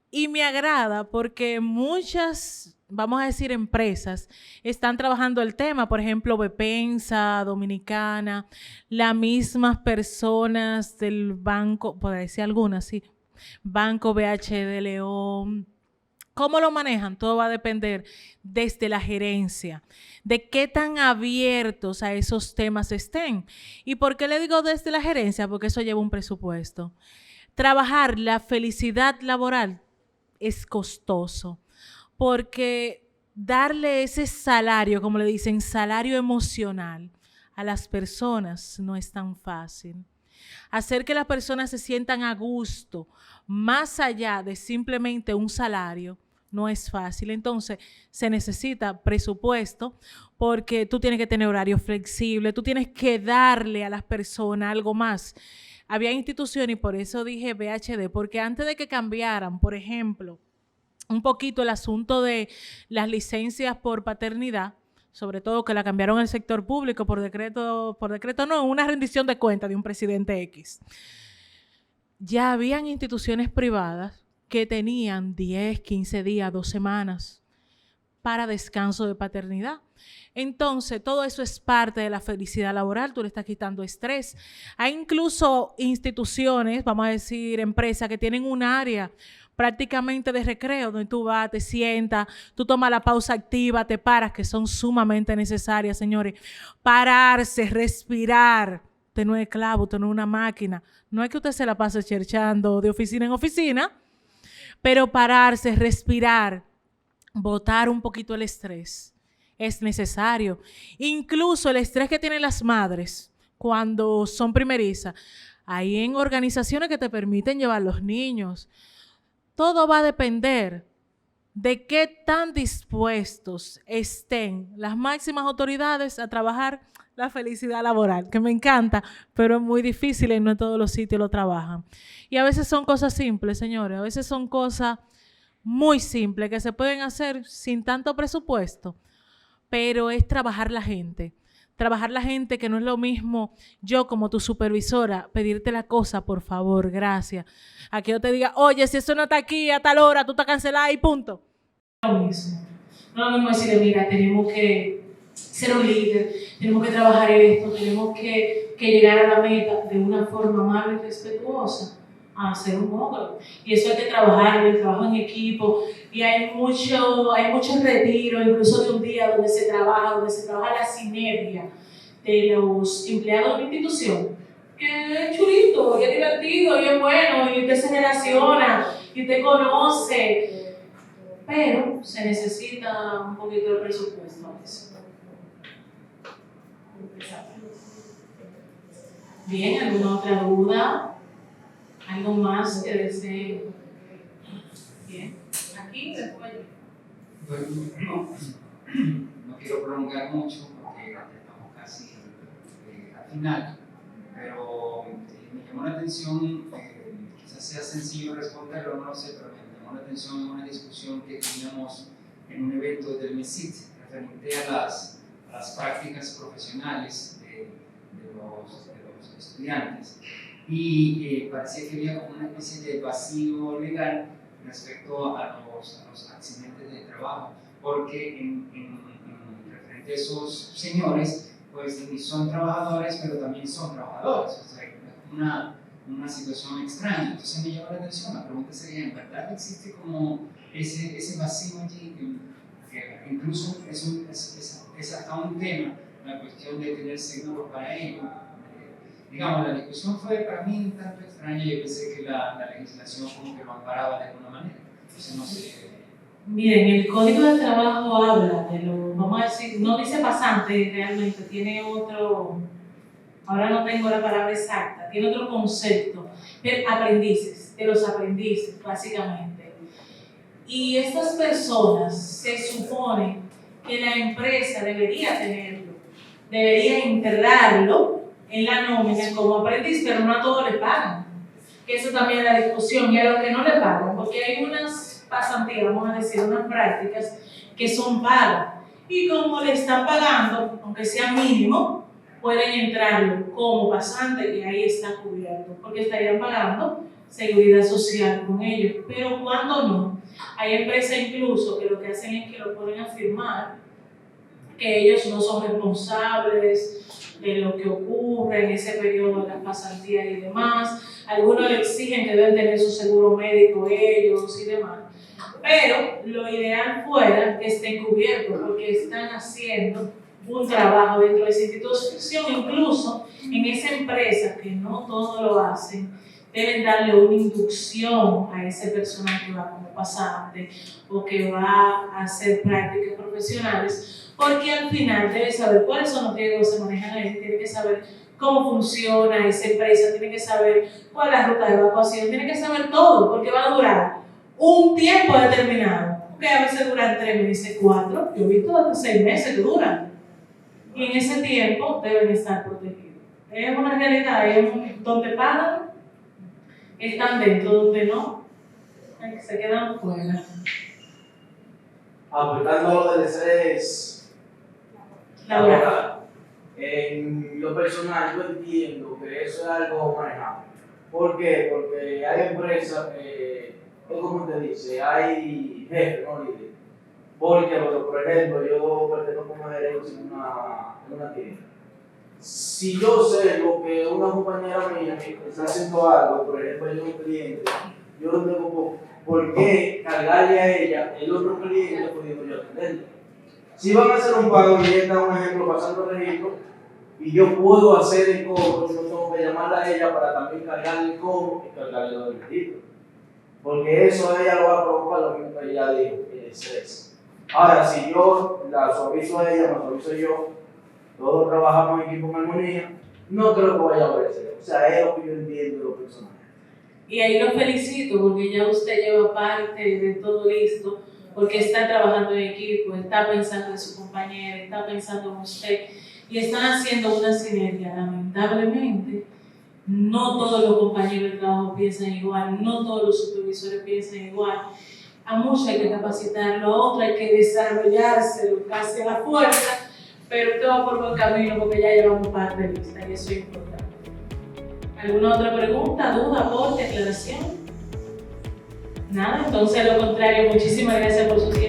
Y me agrada porque muchas, vamos a decir, empresas están trabajando el tema. Por ejemplo, Bepensa, Dominicana, las mismas personas del banco, por decir algunas, sí, Banco BH de León. ¿Cómo lo manejan? Todo va a depender desde la gerencia, de qué tan abiertos a esos temas estén. ¿Y por qué le digo desde la gerencia? Porque eso lleva un presupuesto. Trabajar la felicidad laboral es costoso, porque darle ese salario, como le dicen, salario emocional a las personas no es tan fácil. Hacer que las personas se sientan a gusto, más allá de simplemente un salario, no es fácil. Entonces, se necesita presupuesto porque tú tienes que tener horario flexible, tú tienes que darle a las personas algo más. Había instituciones, y por eso dije BHD, porque antes de que cambiaran, por ejemplo, un poquito el asunto de las licencias por paternidad, sobre todo que la cambiaron en el sector público por decreto no, una rendición de cuentas de un presidente X. Ya habían instituciones privadas que tenían 10, 15 días, 2 semanas para descanso de paternidad. Entonces, todo eso es parte de la felicidad laboral, tú le estás quitando estrés. Hay incluso instituciones, vamos a decir, empresas que tienen un área prácticamente de recreo, donde tú vas, te sientas, tú tomas la pausa activa, te paras, que son sumamente necesarias, señores. Pararse, respirar. Usted no es esclavo, usted no es una máquina. No es que usted se la pase cherchando de oficina en oficina, pero pararse, respirar, botar un poquito el estrés es necesario. Incluso el estrés que tienen las madres cuando son primerizas. Hay en organizaciones que te permiten llevar los niños. Todo va a depender de qué tan dispuestos estén las máximas autoridades a trabajar la felicidad laboral, que me encanta, pero es muy difícil y no en todos los sitios lo trabajan. Y a veces son cosas simples, señores, a veces son cosas muy simples que se pueden hacer sin tanto presupuesto, pero es trabajar la gente. Trabajar la gente, que no es lo mismo yo como tu supervisora pedirte la cosa, por favor, gracias. A que yo te diga, oye, si eso no está aquí a tal hora, tú estás cancelada y punto. Lo mismo. No es lo mismo decirle, mira, tenemos que ser un líder, tenemos que trabajar esto, tenemos que llegar a la meta de una forma amable y respetuosa, a ser un mogul. Y eso hay que trabajar, el trabajo en equipo, y hay mucho retiro, incluso de un día donde se trabaja la sinergia de los empleados de la institución, que es chulito, y es divertido, y es bueno, y usted se relaciona, y usted conoce, pero se necesita un poquito de presupuesto a eso. Bien, ¿alguna otra duda? ¿Algo más que desee? Bien, aquí después. Bueno, no quiero prolongar mucho porque estamos casi al final, pero me llamó la atención, quizás sea sencillo responderlo, no lo sé, pero me llamó la atención en una discusión que teníamos en un evento del MESIT referente a las prácticas profesionales de los estudiantes. Y parecía que había como una especie de vacío legal respecto a los accidentes de trabajo, porque en referente a esos señores, pues ni son trabajadores, pero también son trabajadores, o sea, es una situación extraña. Entonces me llama la atención, la pregunta sería, ¿en verdad existe como ese vacío allí? Que incluso es hasta un tema, la cuestión de tener seguro para ello. Digamos, la discusión fue para mí un tanto extraña y yo pensé que la legislación como que lo amparaba de alguna manera. Entonces no sé. Miren, el Código de Trabajo habla de lo, vamos a decir, no dice pasante realmente, tiene otro, ahora no tengo la palabra exacta, tiene otro concepto, de los aprendices, básicamente. Y estas personas se supone que la empresa debería tenerlo, debería integrarlo en la nómina como aprendiz, pero no a todos le pagan. Eso también es la discusión, y a los que no le pagan, porque hay unas pasantías, vamos a decir, unas prácticas que son pagas. Y como le están pagando, aunque sea mínimo, pueden entrarlo como pasante y ahí está cubierto, porque estarían pagando seguridad social con ellos. Pero cuando no, hay empresas incluso que lo que hacen es que lo ponen a firmar, que ellos no son responsables de lo que ocurre en ese periodo de las pasantías y demás. Algunos le exigen que deben tener su seguro médico ellos y demás. Pero lo ideal fuera que estén cubiertos porque están haciendo un trabajo dentro de esa institución. Incluso en esa empresa, que no todo lo hacen, deben darle una inducción a ese personal que va como pasante o que va a hacer prácticas profesionales, porque al final debe saber cuáles son los riesgos que se manejan ahí, tiene que saber cómo funciona esa empresa, tiene que saber cuál es la ruta de evacuación, tiene que saber todo, porque va a durar un tiempo determinado, que a veces duran 3 meses, 4, yo he visto hasta 6 meses que duran, y en ese tiempo deben estar protegidos. Es una realidad, es donde pagan, están dentro, donde no, se quedan fuera. Aportando lo del estrés laboral, en lo personal yo entiendo que eso es algo manejable. ¿Por qué? Porque hay empresas, es como te dice, hay jefes, no líderes. Porque, por ejemplo, yo pertenezco como gerente en una tienda. Si yo sé lo que una compañera mía está haciendo algo, por ejemplo, yo un cliente, yo no tengo por qué cargarle a ella el otro cliente pudiendo yo atenderle. Si van a hacer un pago y ella da un ejemplo pasando el registro, y yo puedo hacer el cobro, yo tengo que llamarla a ella para también cargarle el cobro y cargarle los registros. Porque eso a ella lo va a provocar lo mismo que ella dijo, el estrés. Ahora, si yo la suavizo a ella, me suavizo yo, todos trabajamos en equipo en armonía, no creo que vaya a haber estrés. O sea, es lo que yo entiendo de los personajes. Y ahí lo felicito porque ya usted lleva parte de todo listo, porque está trabajando en equipo, está pensando en su compañera, está pensando en usted y están haciendo una sinergia. Lamentablemente, no todos los compañeros de trabajo piensan igual, no todos los supervisores piensan igual. A muchos hay que capacitarlo, a otros hay que desarrollárselo casi a la fuerza, pero usted va por buen camino porque ya llevamos parte lista y eso es importante. ¿Alguna otra pregunta, duda, aporte, aclaración? Nada, entonces a lo contrario, muchísimas gracias por su tiempo.